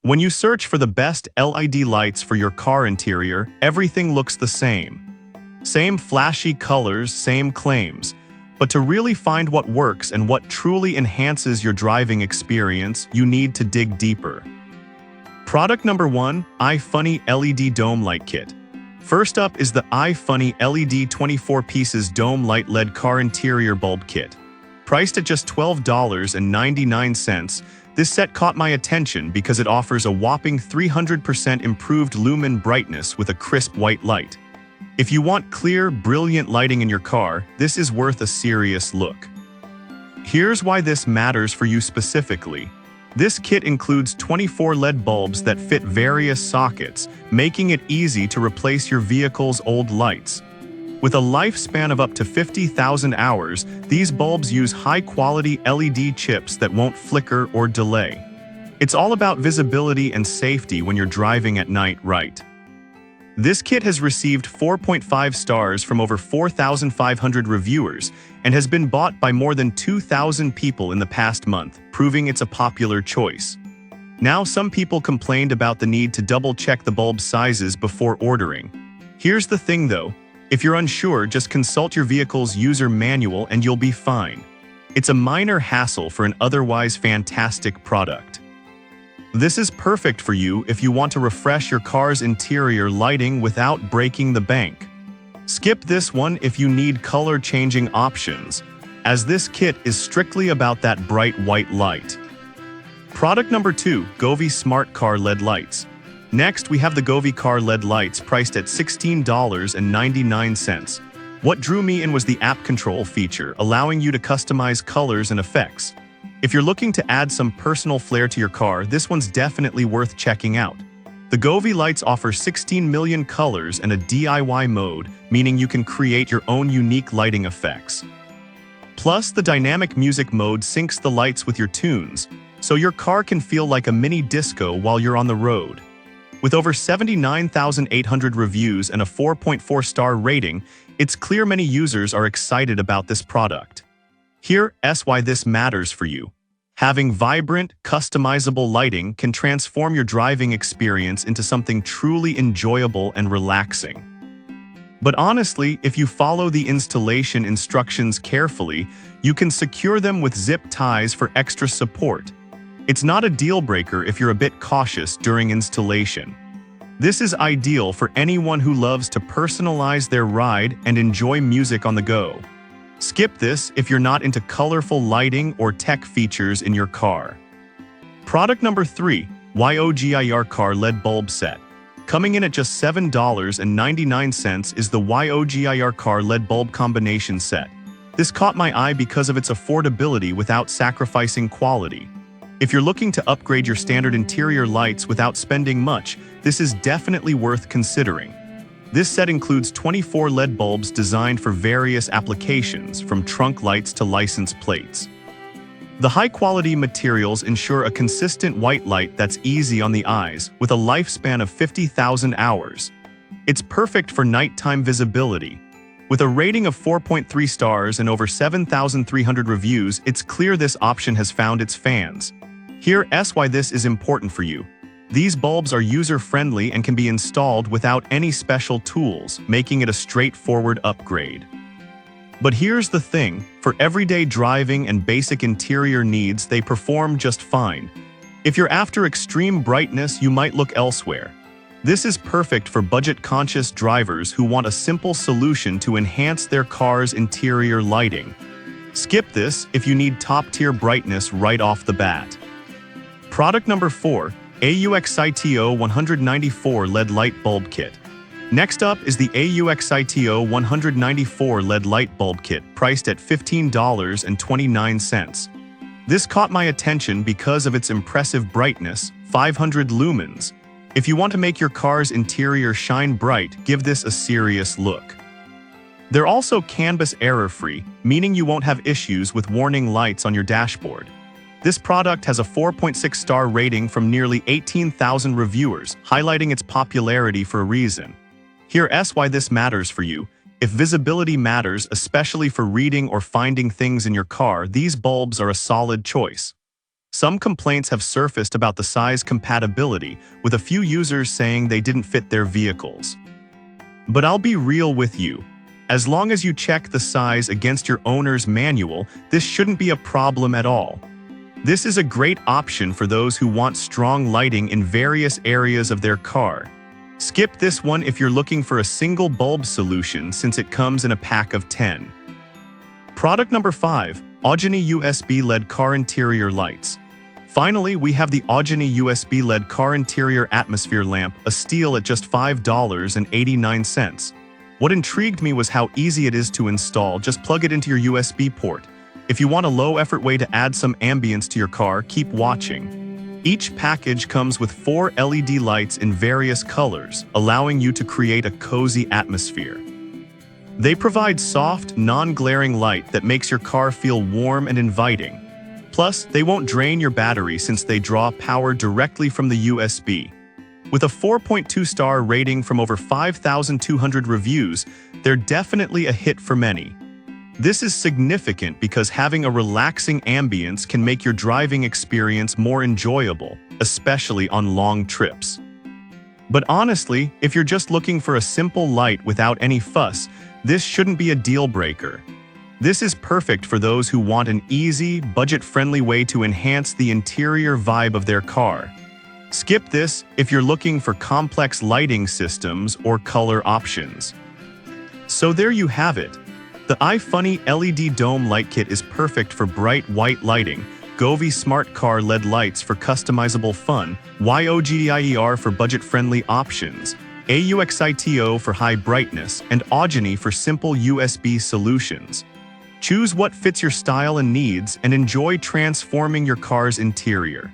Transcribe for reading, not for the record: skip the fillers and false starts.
When you search for the best LED lights for your car interior, everything looks the same. Same flashy colors, same claims. But to really find what works and what truly enhances your driving experience, you need to dig deeper. Product number 1, iFunny LED Dome Light Kit. First up is the iFunny LED 24 pieces Dome Light LED Car Interior Bulb Kit. Priced at just $12.99, this set caught my attention because it offers a whopping 300% improved lumen brightness with a crisp white light. If you want clear, brilliant lighting in your car, this is worth a serious look. Here's why this matters for you specifically. This kit includes 24 LED bulbs that fit various sockets, making it easy to replace your vehicle's old lights. With a lifespan of up to 50,000 hours, these bulbs use high-quality LED chips that won't flicker or delay. It's all about visibility and safety when you're driving at night, right? This kit has received 4.5 stars from over 4,500 reviewers and has been bought by more than 2,000 people in the past month, proving it's a popular choice. Now, some people complained about the need to double-check the bulb sizes before ordering. Here's the thing though. If you're unsure, just consult your vehicle's user manual and you'll be fine. It's a minor hassle for an otherwise fantastic product. This is perfect for you if you want to refresh your car's interior lighting without breaking the bank. Skip this one if you need color-changing options, as this kit is strictly about that bright white light. Product number 2, Govee Smart Car LED Lights. Next, we have the Govee Car LED lights priced at $16.99. What drew me in was the app control feature, allowing you to customize colors and effects. If you're looking to add some personal flair to your car, this one's definitely worth checking out. The Govee lights offer 16 million colors and a DIY mode, meaning you can create your own unique lighting effects. Plus, the dynamic music mode syncs the lights with your tunes, so your car can feel like a mini disco while you're on the road. With over 79,800 reviews and a 4.4-star rating, it's clear many users are excited about this product. Here's why this matters for you. Having vibrant, customizable lighting can transform your driving experience into something truly enjoyable and relaxing. But honestly, if you follow the installation instructions carefully, you can secure them with zip ties for extra support. It's not a deal breaker if you're a bit cautious during installation. This is ideal for anyone who loves to personalize their ride and enjoy music on the go. Skip this if you're not into colorful lighting or tech features in your car. Product number 3, YOGIR Car LED Bulb Set. Coming in at just $7.99 is the YOGIR Car LED Bulb Combination Set. This caught my eye because of its affordability without sacrificing quality. If you're looking to upgrade your standard interior lights without spending much, this is definitely worth considering. This set includes 24 LED bulbs designed for various applications, from trunk lights to license plates. The high-quality materials ensure a consistent white light that's easy on the eyes, with a lifespan of 50,000 hours. It's perfect for nighttime visibility. With a rating of 4.3 stars and over 7,300 reviews, it's clear this option has found its fans. Here's why this is important for you. These bulbs are user-friendly and can be installed without any special tools, making it a straightforward upgrade. But here's the thing, for everyday driving and basic interior needs, they perform just fine. If you're after extreme brightness, you might look elsewhere. This is perfect for budget-conscious drivers who want a simple solution to enhance their car's interior lighting. Skip this if you need top-tier brightness right off the bat. Product number 4, AUXITO 194 LED Light Bulb Kit. Next up is the AUXITO 194 LED Light Bulb Kit, priced at $15.29. This caught my attention because of its impressive brightness, 500 lumens. If you want to make your car's interior shine bright, give this a serious look. They're also canvas error-free, meaning you won't have issues with warning lights on your dashboard. This product has a 4.6-star rating from nearly 18,000 reviewers, highlighting its popularity for a reason. Here's why this matters for you. If visibility matters, especially for reading or finding things in your car, these bulbs are a solid choice. Some complaints have surfaced about the size compatibility, with a few users saying they didn't fit their vehicles. But I'll be real with you. As long as you check the size against your owner's manual, this shouldn't be a problem at all. This is a great option for those who want strong lighting in various areas of their car. Skip this one if you're looking for a single bulb solution since it comes in a pack of 10. Product number 5, Ogeny USB LED Car Interior Lights. Finally, we have the Ogeny USB LED Car Interior Atmosphere Lamp, a steal at just $5.89. What intrigued me was how easy it is to install. Just plug it into your USB port. If you want a low-effort way to add some ambience to your car, keep watching. Each package comes with 4 LED lights in various colors, allowing you to create a cozy atmosphere. They provide soft, non-glaring light that makes your car feel warm and inviting. Plus, they won't drain your battery since they draw power directly from the USB. With a 4.2-star rating from over 5,200 reviews, they're definitely a hit for many. This is significant because having a relaxing ambience can make your driving experience more enjoyable, especially on long trips. But honestly, if you're just looking for a simple light without any fuss, this shouldn't be a deal breaker. This is perfect for those who want an easy, budget-friendly way to enhance the interior vibe of their car. Skip this if you're looking for complex lighting systems or color options. So there you have it. The iFunny LED Dome Light Kit is perfect for bright white lighting, Govee Smart Car LED lights for customizable fun, YOGIER for budget-friendly options, AUXITO for high brightness, and Ogeny for simple USB solutions. Choose what fits your style and needs and enjoy transforming your car's interior.